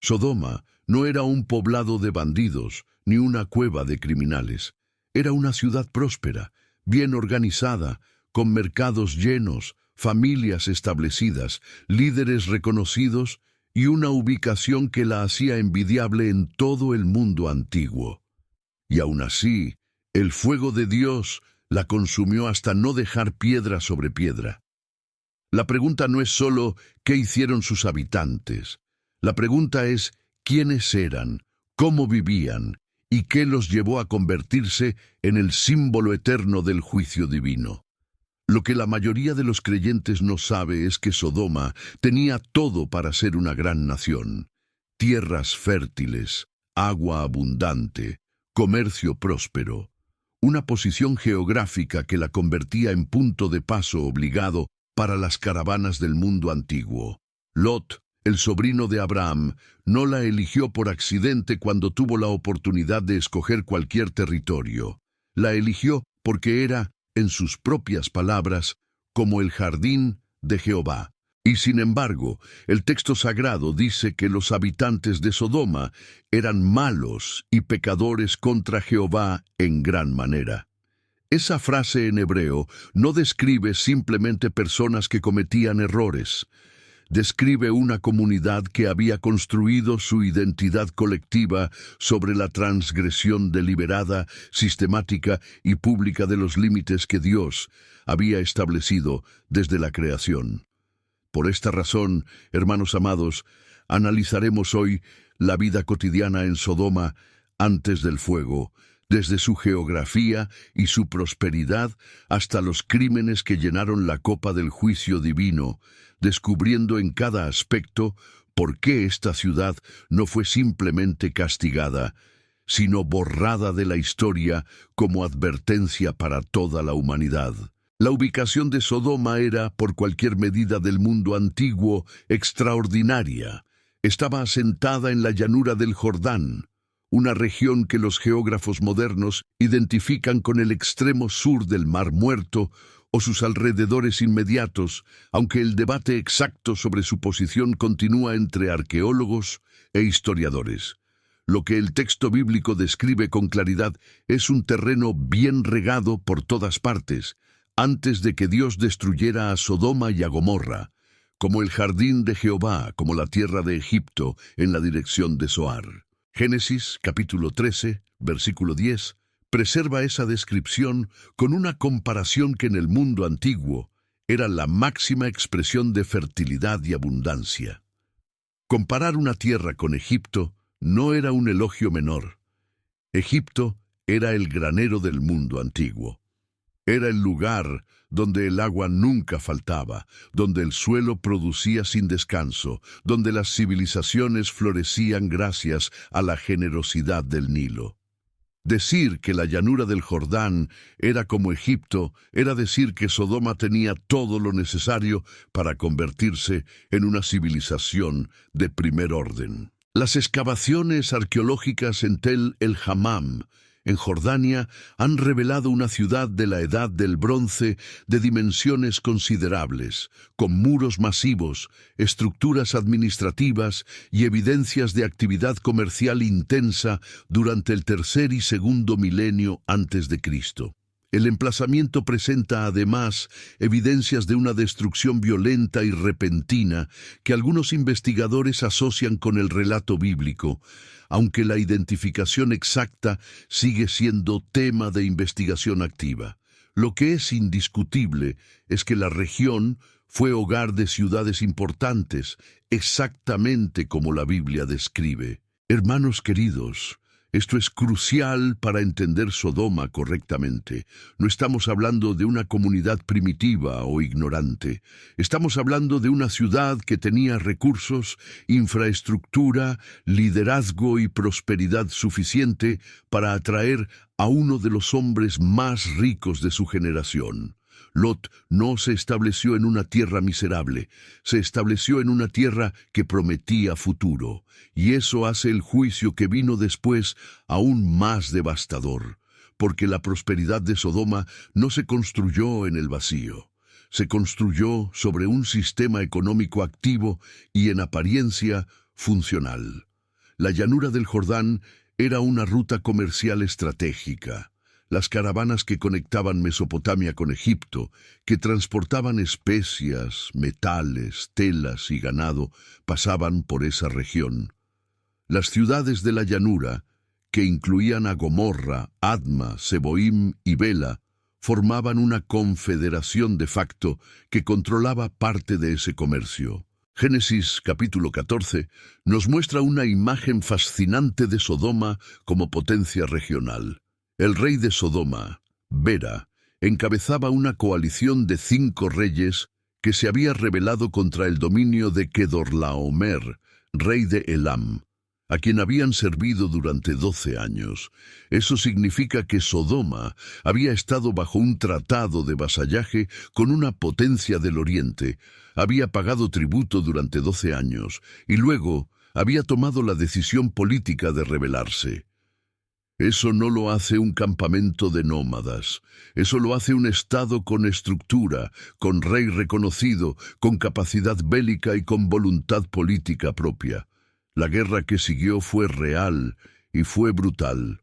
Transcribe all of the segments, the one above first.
Sodoma no era un poblado de bandidos, ni una cueva de criminales. Era una ciudad próspera, bien organizada, con mercados llenos, familias establecidas, líderes reconocidos y una ubicación que la hacía envidiable en todo el mundo antiguo. Y aún así, el fuego de Dios la consumió hasta no dejar piedra sobre piedra. La pregunta no es solo ¿qué hicieron sus habitantes? La pregunta es ¿quiénes eran? ¿Cómo vivían? ¿Y qué los llevó a convertirse en el símbolo eterno del juicio divino? Lo que la mayoría de los creyentes no sabe es que Sodoma tenía todo para ser una gran nación. Tierras fértiles, agua abundante, comercio próspero, una posición geográfica que la convertía en punto de paso obligado para las caravanas del mundo antiguo. Lot, el sobrino de Abraham, no la eligió por accidente cuando tuvo la oportunidad de escoger cualquier territorio. La eligió porque era, en sus propias palabras, como el jardín de Jehová. Y sin embargo, el texto sagrado dice que los habitantes de Sodoma eran malos y pecadores contra Jehová en gran manera. Esa frase en hebreo no describe simplemente personas que cometían errores. Describe una comunidad que había construido su identidad colectiva sobre la transgresión deliberada, sistemática y pública de los límites que Dios había establecido desde la creación. Por esta razón, hermanos amados, analizaremos hoy la vida cotidiana en Sodoma antes del fuego, desde su geografía y su prosperidad hasta los crímenes que llenaron la copa del juicio divino, descubriendo en cada aspecto por qué esta ciudad no fue simplemente castigada, sino borrada de la historia como advertencia para toda la humanidad. La ubicación de Sodoma era, por cualquier medida del mundo antiguo, extraordinaria. Estaba asentada en la llanura del Jordán, una región que los geógrafos modernos identifican con el extremo sur del Mar Muerto o sus alrededores inmediatos, aunque el debate exacto sobre su posición continúa entre arqueólogos e historiadores. Lo que el texto bíblico describe con claridad es un terreno bien regado por todas partes, antes de que Dios destruyera a Sodoma y a Gomorra, como el jardín de Jehová, como la tierra de Egipto, en la dirección de Zoar. Génesis, capítulo 13, versículo 10, preserva esa descripción con una comparación que en el mundo antiguo era la máxima expresión de fertilidad y abundancia. Comparar una tierra con Egipto no era un elogio menor. Egipto era el granero del mundo antiguo. Era el lugar donde el agua nunca faltaba, donde el suelo producía sin descanso, donde las civilizaciones florecían gracias a la generosidad del Nilo. Decir que la llanura del Jordán era como Egipto era decir que Sodoma tenía todo lo necesario para convertirse en una civilización de primer orden. Las excavaciones arqueológicas en Tel el Hammam, en Jordania, han revelado una ciudad de la Edad del Bronce de dimensiones considerables, con muros masivos, estructuras administrativas y evidencias de actividad comercial intensa durante el tercer y segundo milenio antes de Cristo. El emplazamiento presenta además evidencias de una destrucción violenta y repentina que algunos investigadores asocian con el relato bíblico, aunque la identificación exacta sigue siendo tema de investigación activa. Lo que es indiscutible es que la región fue hogar de ciudades importantes, exactamente como la Biblia describe. Hermanos queridos, esto es crucial para entender Sodoma correctamente. No estamos hablando de una comunidad primitiva o ignorante. Estamos hablando de una ciudad que tenía recursos, infraestructura, liderazgo y prosperidad suficiente para atraer a uno de los hombres más ricos de su generación. Lot no se estableció en una tierra miserable, se estableció en una tierra que prometía futuro, y eso hace el juicio que vino después aún más devastador, porque la prosperidad de Sodoma no se construyó en el vacío, se construyó sobre un sistema económico activo y en apariencia funcional. La llanura del Jordán era una ruta comercial estratégica. Las caravanas que conectaban Mesopotamia con Egipto, que transportaban especias, metales, telas y ganado, pasaban por esa región. Las ciudades de la llanura, que incluían a Gomorra, Adma, Seboim y Bela, formaban una confederación de facto que controlaba parte de ese comercio. Génesis capítulo 14 nos muestra una imagen fascinante de Sodoma como potencia regional. El rey de Sodoma, Bera, encabezaba una coalición de 5 reyes que se había rebelado contra el dominio de Kedorlaomer, rey de Elam, a quien habían servido durante 12 años. Eso significa que Sodoma había estado bajo un tratado de vasallaje con una potencia del oriente, había pagado tributo durante 12 años y luego había tomado la decisión política de rebelarse. Eso no lo hace un campamento de nómadas, eso lo hace un estado con estructura, con rey reconocido, con capacidad bélica y con voluntad política propia. La guerra que siguió fue real y fue brutal.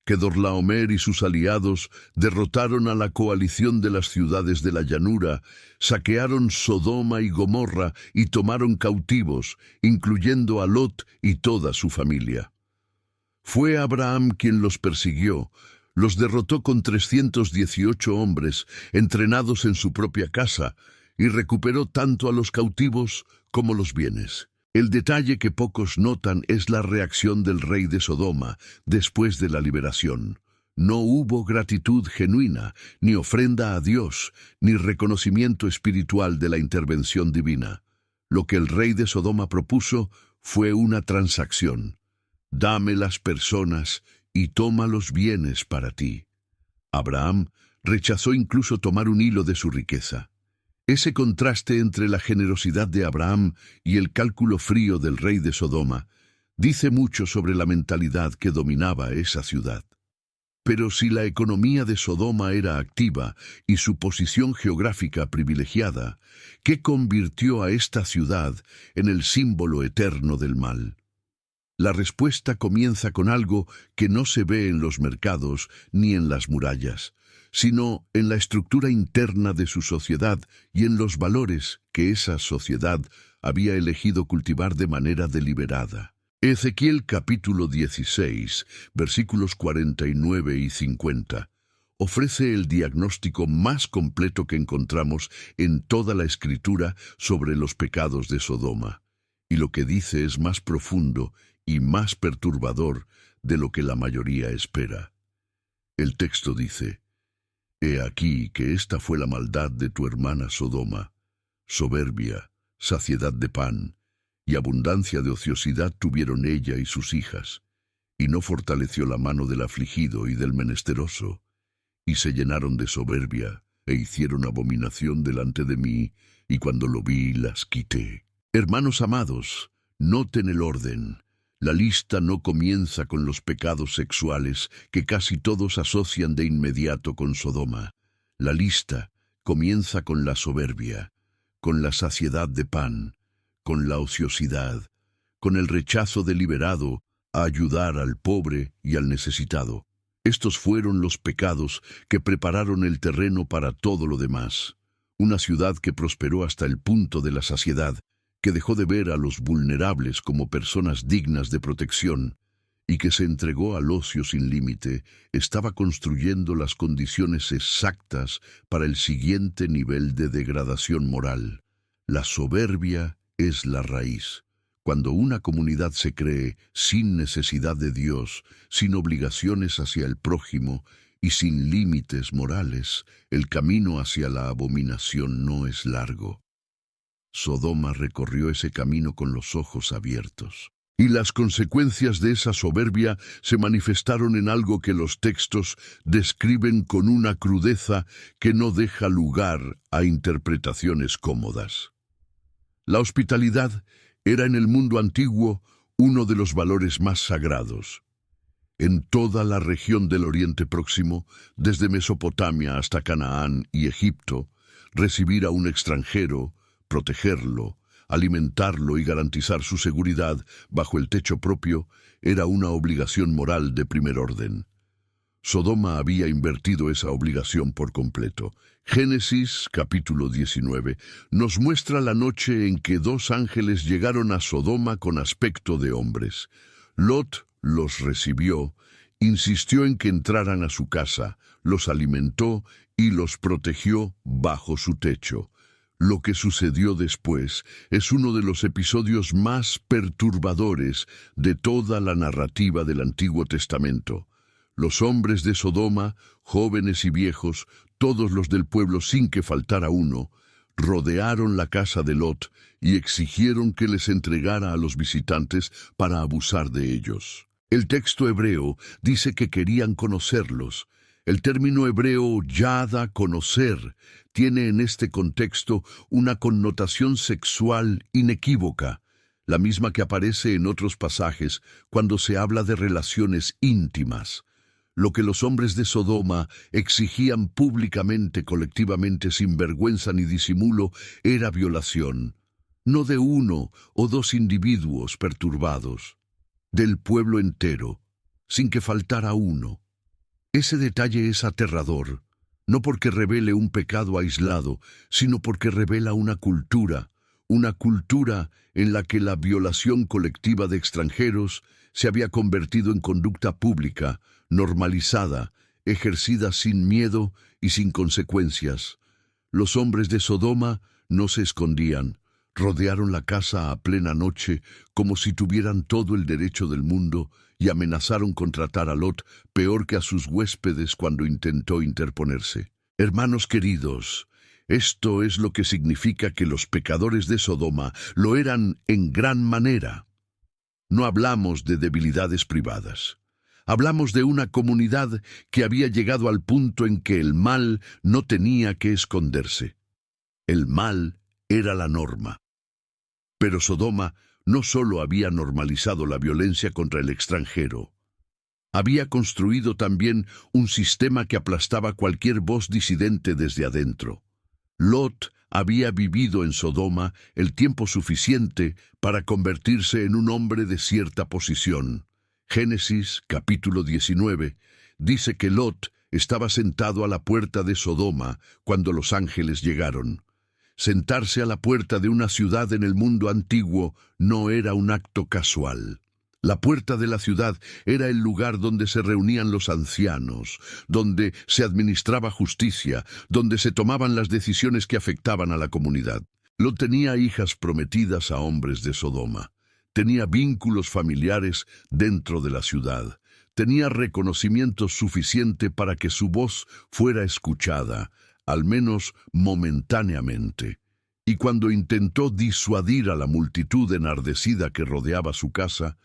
Kedorlaomer y sus aliados derrotaron a la coalición de las ciudades de la llanura, saquearon Sodoma y Gomorra y tomaron cautivos, incluyendo a Lot y toda su familia. Fue Abraham quien los persiguió, los derrotó con 318 hombres, entrenados en su propia casa, y recuperó tanto a los cautivos como los bienes. El detalle que pocos notan es la reacción del rey de Sodoma después de la liberación. No hubo gratitud genuina, ni ofrenda a Dios, ni reconocimiento espiritual de la intervención divina. Lo que el rey de Sodoma propuso fue una transacción. Dame las personas y toma los bienes para ti. Abraham rechazó incluso tomar un hilo de su riqueza. Ese contraste entre la generosidad de Abraham y el cálculo frío del rey de Sodoma dice mucho sobre la mentalidad que dominaba esa ciudad. Pero si la economía de Sodoma era activa y su posición geográfica privilegiada, ¿qué convirtió a esta ciudad en el símbolo eterno del mal? La respuesta comienza con algo que no se ve en los mercados ni en las murallas, sino en la estructura interna de su sociedad y en los valores que esa sociedad había elegido cultivar de manera deliberada. Ezequiel capítulo 16, versículos 49 y 50, ofrece el diagnóstico más completo que encontramos en toda la Escritura sobre los pecados de Sodoma, y lo que dice es más profundo y más perturbador de lo que la mayoría espera. El texto dice: He aquí que esta fue la maldad de tu hermana Sodoma, soberbia, saciedad de pan, y abundancia de ociosidad tuvieron ella y sus hijas, y no fortaleció la mano del afligido y del menesteroso, y se llenaron de soberbia, e hicieron abominación delante de mí, y cuando lo vi las quité. Hermanos amados, noten el orden. La lista no comienza con los pecados sexuales que casi todos asocian de inmediato con Sodoma. La lista comienza con la soberbia, con la saciedad de pan, con la ociosidad, con el rechazo deliberado a ayudar al pobre y al necesitado. Estos fueron los pecados que prepararon el terreno para todo lo demás. Una ciudad que prosperó hasta el punto de la saciedad, que dejó de ver a los vulnerables como personas dignas de protección y que se entregó al ocio sin límite, estaba construyendo las condiciones exactas para el siguiente nivel de degradación moral. La soberbia es la raíz. Cuando una comunidad se cree sin necesidad de Dios, sin obligaciones hacia el prójimo y sin límites morales, el camino hacia la abominación no es largo. Sodoma recorrió ese camino con los ojos abiertos. Y las consecuencias de esa soberbia se manifestaron en algo que los textos describen con una crudeza que no deja lugar a interpretaciones cómodas. La hospitalidad era en el mundo antiguo uno de los valores más sagrados. En toda la región del Oriente Próximo, desde Mesopotamia hasta Canaán y Egipto, recibir a un extranjero, protegerlo, Alimentarlo y garantizar su seguridad bajo el techo propio era una obligación moral de primer orden. Sodoma había invertido esa obligación por completo. Génesis, capítulo 19, nos muestra la noche en que dos ángeles llegaron a Sodoma con aspecto de hombres. Lot los recibió, insistió en que entraran a su casa, los alimentó y los protegió bajo su techo. Lo que sucedió después es uno de los episodios más perturbadores de toda la narrativa del Antiguo Testamento. Los hombres de Sodoma, jóvenes y viejos, todos los del pueblo sin que faltara uno, rodearon la casa de Lot y exigieron que les entregara a los visitantes para abusar de ellos. El texto hebreo dice que querían conocerlos. El término hebreo yada, conocer, tiene en este contexto una connotación sexual inequívoca, la misma que aparece en otros pasajes cuando se habla de relaciones íntimas. Lo que los hombres de Sodoma exigían públicamente, colectivamente, sin vergüenza ni disimulo, era violación, no de uno o dos individuos perturbados, del pueblo entero, sin que faltara uno. Ese detalle es aterrador, no porque revele un pecado aislado, sino porque revela una cultura en la que la violación colectiva de extranjeros se había convertido en conducta pública, normalizada, ejercida sin miedo y sin consecuencias. Los hombres de Sodoma no se escondían, rodearon la casa a plena noche como si tuvieran todo el derecho del mundo y amenazaron con tratar a Lot peor que a sus huéspedes cuando intentó interponerse. Hermanos queridos, esto es lo que significa que los pecadores de Sodoma lo eran en gran manera. No hablamos de debilidades privadas. Hablamos de una comunidad que había llegado al punto en que el mal no tenía que esconderse. El mal era la norma. Pero Sodoma no solo había normalizado la violencia contra el extranjero, había construido también un sistema que aplastaba cualquier voz disidente desde adentro. Lot había vivido en Sodoma el tiempo suficiente para convertirse en un hombre de cierta posición. Génesis, capítulo 19, dice que Lot estaba sentado a la puerta de Sodoma cuando los ángeles llegaron. Sentarse a la puerta de una ciudad en el mundo antiguo no era un acto casual. La puerta de la ciudad era el lugar donde se reunían los ancianos, donde se administraba justicia, donde se tomaban las decisiones que afectaban a la comunidad. Lot tenía hijas prometidas a hombres de Sodoma. Tenía vínculos familiares dentro de la ciudad. Tenía reconocimiento suficiente para que su voz fuera escuchada, al menos momentáneamente. Y cuando intentó disuadir a la multitud enardecida que rodeaba su casa,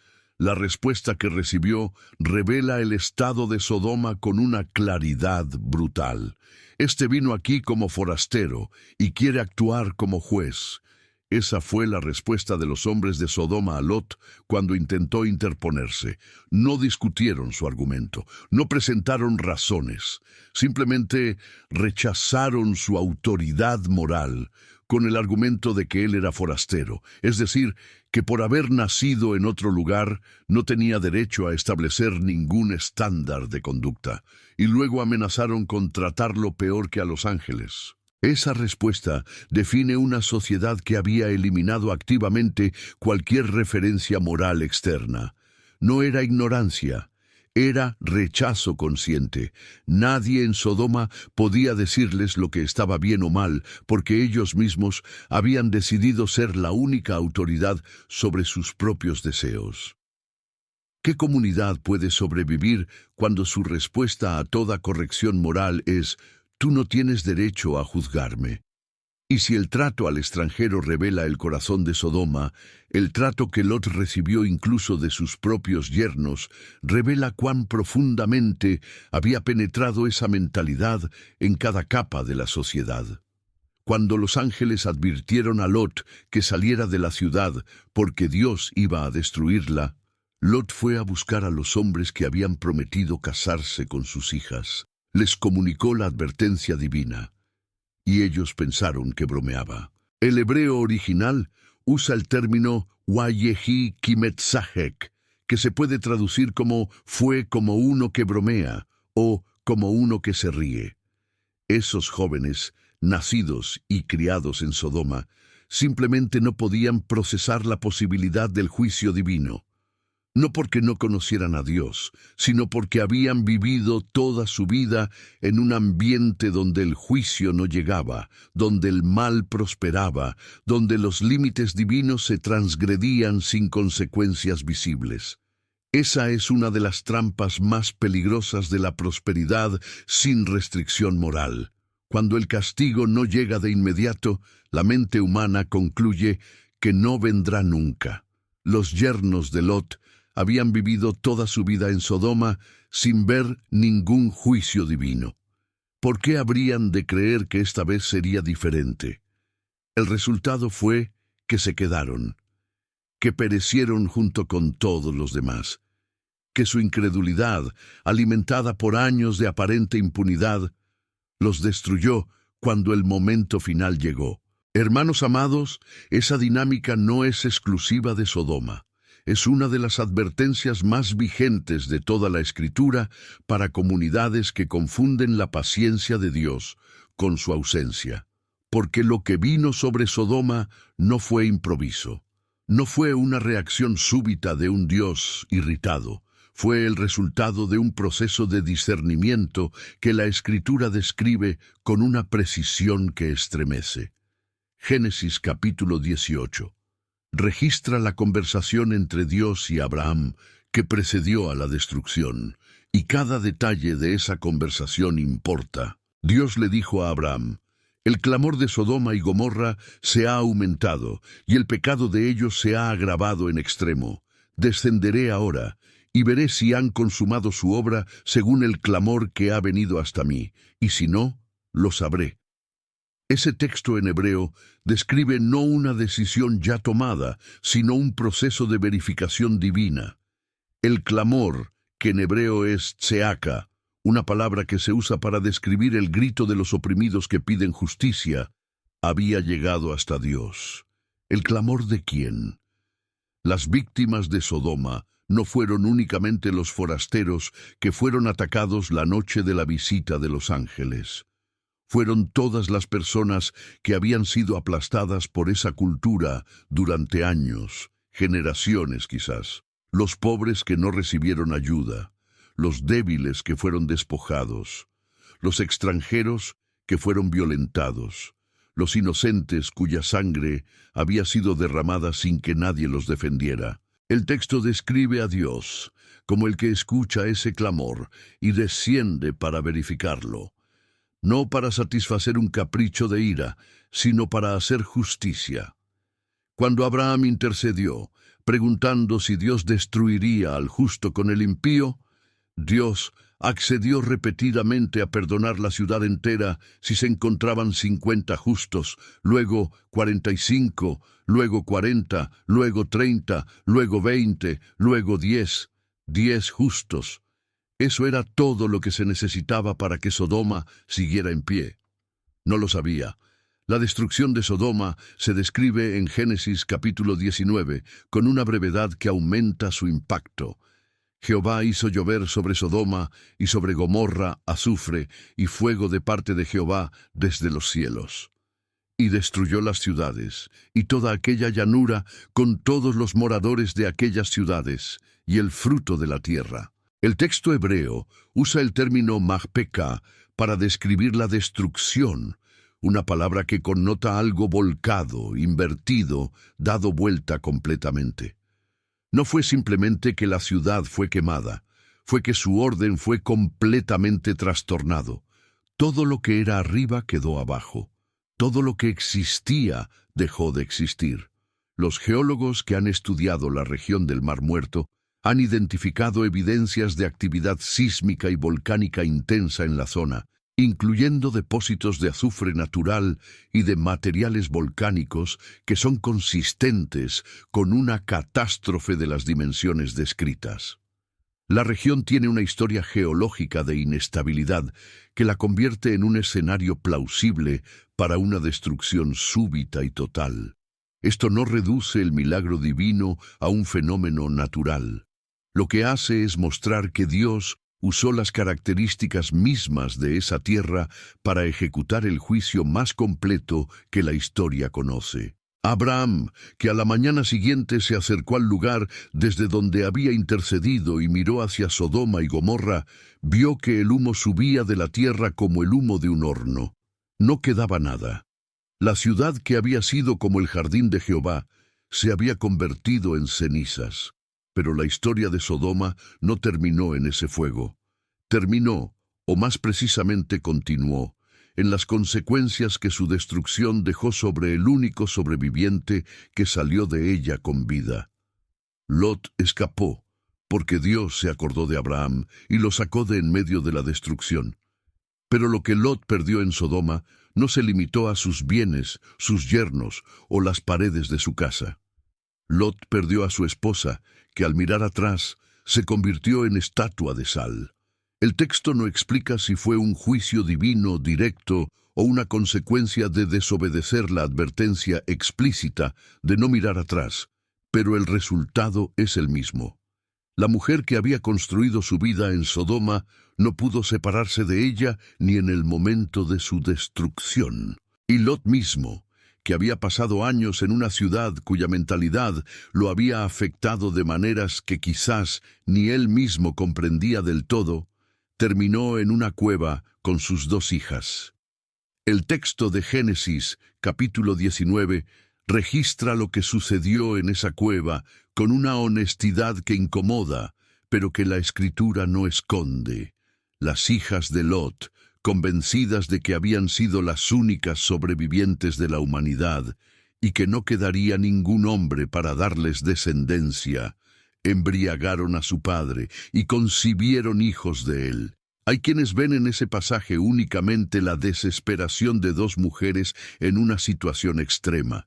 la respuesta que recibió revela el estado de Sodoma con una claridad brutal. Este vino aquí como forastero y quiere actuar como juez. Esa fue la respuesta de los hombres de Sodoma a Lot cuando intentó interponerse. No discutieron su argumento, no presentaron razones, simplemente rechazaron su autoridad moral con el argumento de que él era forastero, es decir, que por haber nacido en otro lugar no tenía derecho a establecer ningún estándar de conducta, y luego amenazaron con tratarlo peor que a los ángeles. Esa respuesta define una sociedad que había eliminado activamente cualquier referencia moral externa. No era ignorancia, era rechazo consciente. Nadie en Sodoma podía decirles lo que estaba bien o mal, porque ellos mismos habían decidido ser la única autoridad sobre sus propios deseos. ¿Qué comunidad puede sobrevivir cuando su respuesta a toda corrección moral es «tú no tienes derecho a juzgarme»? Y si el trato al extranjero revela el corazón de Sodoma, el trato que Lot recibió incluso de sus propios yernos revela cuán profundamente había penetrado esa mentalidad en cada capa de la sociedad. Cuando los ángeles advirtieron a Lot que saliera de la ciudad porque Dios iba a destruirla, Lot fue a buscar a los hombres que habían prometido casarse con sus hijas. Les comunicó la advertencia divina, y ellos pensaron que bromeaba. El hebreo original usa el término Wayehi Kimetzahek, que se puede traducir como fue como uno que bromea o como uno que se ríe. Esos jóvenes, nacidos y criados en Sodoma, simplemente no podían procesar la posibilidad del juicio divino. No porque no conocieran a Dios, sino porque habían vivido toda su vida en un ambiente donde el juicio no llegaba, donde el mal prosperaba, donde los límites divinos se transgredían sin consecuencias visibles. Esa es una de las trampas más peligrosas de la prosperidad sin restricción moral. Cuando el castigo no llega de inmediato, la mente humana concluye que no vendrá nunca. Los yernos de Lot habían vivido toda su vida en Sodoma sin ver ningún juicio divino. ¿Por qué habrían de creer que esta vez sería diferente? El resultado fue que se quedaron, que perecieron junto con todos los demás, que su incredulidad, alimentada por años de aparente impunidad, los destruyó cuando el momento final llegó. Hermanos amados, esa dinámica no es exclusiva de Sodoma. Es una de las advertencias más vigentes de toda la Escritura para comunidades que confunden la paciencia de Dios con su ausencia. Porque lo que vino sobre Sodoma no fue improviso, no fue una reacción súbita de un Dios irritado, fue el resultado de un proceso de discernimiento que la Escritura describe con una precisión que estremece. Génesis capítulo 18. Registra la conversación entre Dios y Abraham que precedió a la destrucción, y cada detalle de esa conversación importa. Dios le dijo a Abraham: el clamor de Sodoma y Gomorra se ha aumentado, y el pecado de ellos se ha agravado en extremo. Descenderé ahora, y veré si han consumado su obra según el clamor que ha venido hasta mí, y si no, lo sabré. Ese texto en hebreo describe no una decisión ya tomada, sino un proceso de verificación divina. El clamor, que en hebreo es tseaka, una palabra que se usa para describir el grito de los oprimidos que piden justicia, había llegado hasta Dios. ¿El clamor de quién? Las víctimas de Sodoma no fueron únicamente los forasteros que fueron atacados la noche de la visita de los ángeles. Fueron todas las personas que habían sido aplastadas por esa cultura durante años, generaciones quizás. Los pobres que no recibieron ayuda, los débiles que fueron despojados, los extranjeros que fueron violentados, los inocentes cuya sangre había sido derramada sin que nadie los defendiera. El texto describe a Dios como el que escucha ese clamor y desciende para verificarlo. No para satisfacer un capricho de ira, sino para hacer justicia. Cuando Abraham intercedió, preguntando si Dios destruiría al justo con el impío, Dios accedió repetidamente a perdonar la ciudad entera si se encontraban 50 justos, luego 45, luego 40, luego 30, luego 20, luego 10 justos. Eso era todo lo que se necesitaba para que Sodoma siguiera en pie. No lo sabía. La destrucción de Sodoma se describe en Génesis capítulo 19 con una brevedad que aumenta su impacto. Jehová hizo llover sobre Sodoma y sobre Gomorra azufre y fuego de parte de Jehová desde los cielos. Y destruyó las ciudades, y toda aquella llanura con todos los moradores de aquellas ciudades, y el fruto de la tierra. El texto hebreo usa el término mahpeka para describir la destrucción, una palabra que connota algo volcado, invertido, dado vuelta completamente. No fue simplemente que la ciudad fue quemada, fue que su orden fue completamente trastornado. Todo lo que era arriba quedó abajo. Todo lo que existía dejó de existir. Los geólogos que han estudiado la región del Mar Muerto han identificado evidencias de actividad sísmica y volcánica intensa en la zona, incluyendo depósitos de azufre natural y de materiales volcánicos que son consistentes con una catástrofe de las dimensiones descritas. La región tiene una historia geológica de inestabilidad que la convierte en un escenario plausible para una destrucción súbita y total. Esto no reduce el milagro divino a un fenómeno natural. Lo que hace es mostrar que Dios usó las características mismas de esa tierra para ejecutar el juicio más completo que la historia conoce. Abraham, que a la mañana siguiente se acercó al lugar desde donde había intercedido y miró hacia Sodoma y Gomorra, vio que el humo subía de la tierra como el humo de un horno. No quedaba nada. La ciudad que había sido como el jardín de Jehová se había convertido en cenizas. Pero la historia de Sodoma no terminó en ese fuego. Terminó, o más precisamente continuó, en las consecuencias que su destrucción dejó sobre el único sobreviviente que salió de ella con vida. Lot escapó, porque Dios se acordó de Abraham y lo sacó de en medio de la destrucción. Pero lo que Lot perdió en Sodoma no se limitó a sus bienes, sus yernos o las paredes de su casa. Lot perdió a su esposa, que al mirar atrás se convirtió en estatua de sal. El texto no explica si fue un juicio divino directo o una consecuencia de desobedecer la advertencia explícita de no mirar atrás, pero el resultado es el mismo. La mujer que había construido su vida en Sodoma no pudo separarse de ella ni en el momento de su destrucción. Y Lot mismo, que había pasado años en una ciudad cuya mentalidad lo había afectado de maneras que quizás ni él mismo comprendía del todo, terminó en una cueva con sus 2 hijas. El texto de Génesis, capítulo 19, registra lo que sucedió en esa cueva con una honestidad que incomoda, pero que la Escritura no esconde. Las hijas de Lot, convencidas de que habían sido las únicas sobrevivientes de la humanidad y que no quedaría ningún hombre para darles descendencia, embriagaron a su padre y concibieron hijos de él. Hay quienes ven en ese pasaje únicamente la desesperación de 2 mujeres en una situación extrema,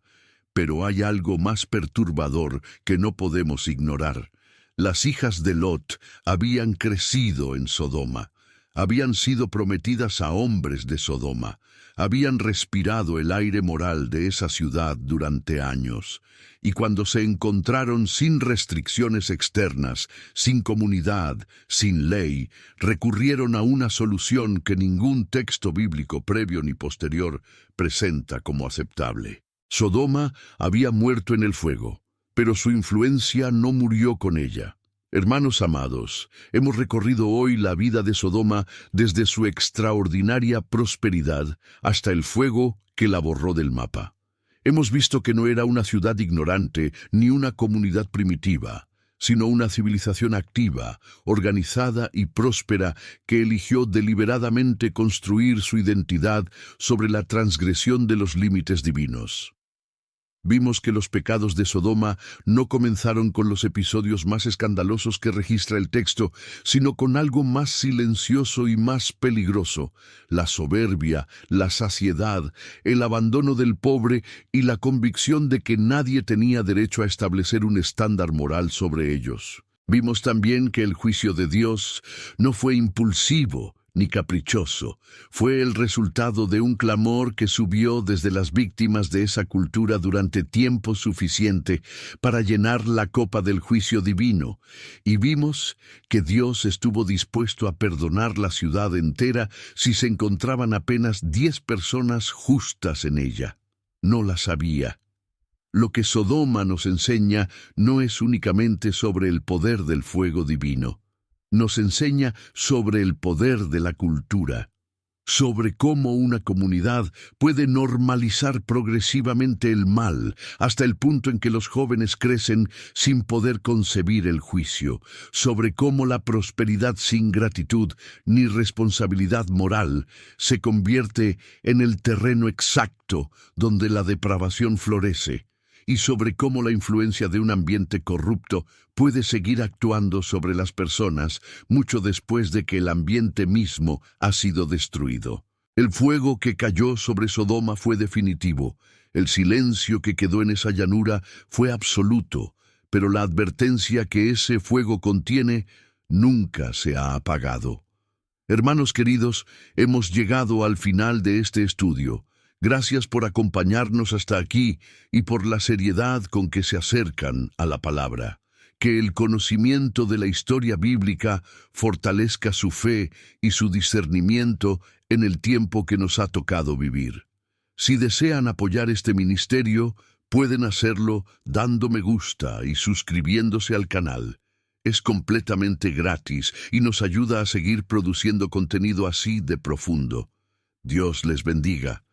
pero hay algo más perturbador que no podemos ignorar. Las hijas de Lot habían crecido en Sodoma. Habían sido prometidas a hombres de Sodoma, habían respirado el aire moral de esa ciudad durante años, y cuando se encontraron sin restricciones externas, sin comunidad, sin ley, recurrieron a una solución que ningún texto bíblico previo ni posterior presenta como aceptable. Sodoma había muerto en el fuego, pero su influencia no murió con ella. Hermanos amados, hemos recorrido hoy la vida de Sodoma desde su extraordinaria prosperidad hasta el fuego que la borró del mapa. Hemos visto que no era una ciudad ignorante ni una comunidad primitiva, sino una civilización activa, organizada y próspera que eligió deliberadamente construir su identidad sobre la transgresión de los límites divinos. Vimos que los pecados de Sodoma no comenzaron con los episodios más escandalosos que registra el texto, sino con algo más silencioso y más peligroso: la soberbia, la saciedad, el abandono del pobre y la convicción de que nadie tenía derecho a establecer un estándar moral sobre ellos. Vimos también que el juicio de Dios no fue impulsivo ni caprichoso, fue el resultado de un clamor que subió desde las víctimas de esa cultura durante tiempo suficiente para llenar la copa del juicio divino, y vimos que Dios estuvo dispuesto a perdonar la ciudad entera si se encontraban apenas 10 personas justas en ella. No las había. Lo que Sodoma nos enseña no es únicamente sobre el poder del fuego divino. Nos enseña sobre el poder de la cultura, sobre cómo una comunidad puede normalizar progresivamente el mal hasta el punto en que los jóvenes crecen sin poder concebir el juicio, sobre cómo la prosperidad sin gratitud ni responsabilidad moral se convierte en el terreno exacto donde la depravación florece, y sobre cómo la influencia de un ambiente corrupto puede seguir actuando sobre las personas mucho después de que el ambiente mismo ha sido destruido. El fuego que cayó sobre Sodoma fue definitivo, el silencio que quedó en esa llanura fue absoluto, pero la advertencia que ese fuego contiene nunca se ha apagado. Hermanos queridos, hemos llegado al final de este estudio. Gracias por acompañarnos hasta aquí y por la seriedad con que se acercan a la palabra. Que el conocimiento de la historia bíblica fortalezca su fe y su discernimiento en el tiempo que nos ha tocado vivir. Si desean apoyar este ministerio, pueden hacerlo dando me gusta y suscribiéndose al canal. Es completamente gratis y nos ayuda a seguir produciendo contenido así de profundo. Dios les bendiga.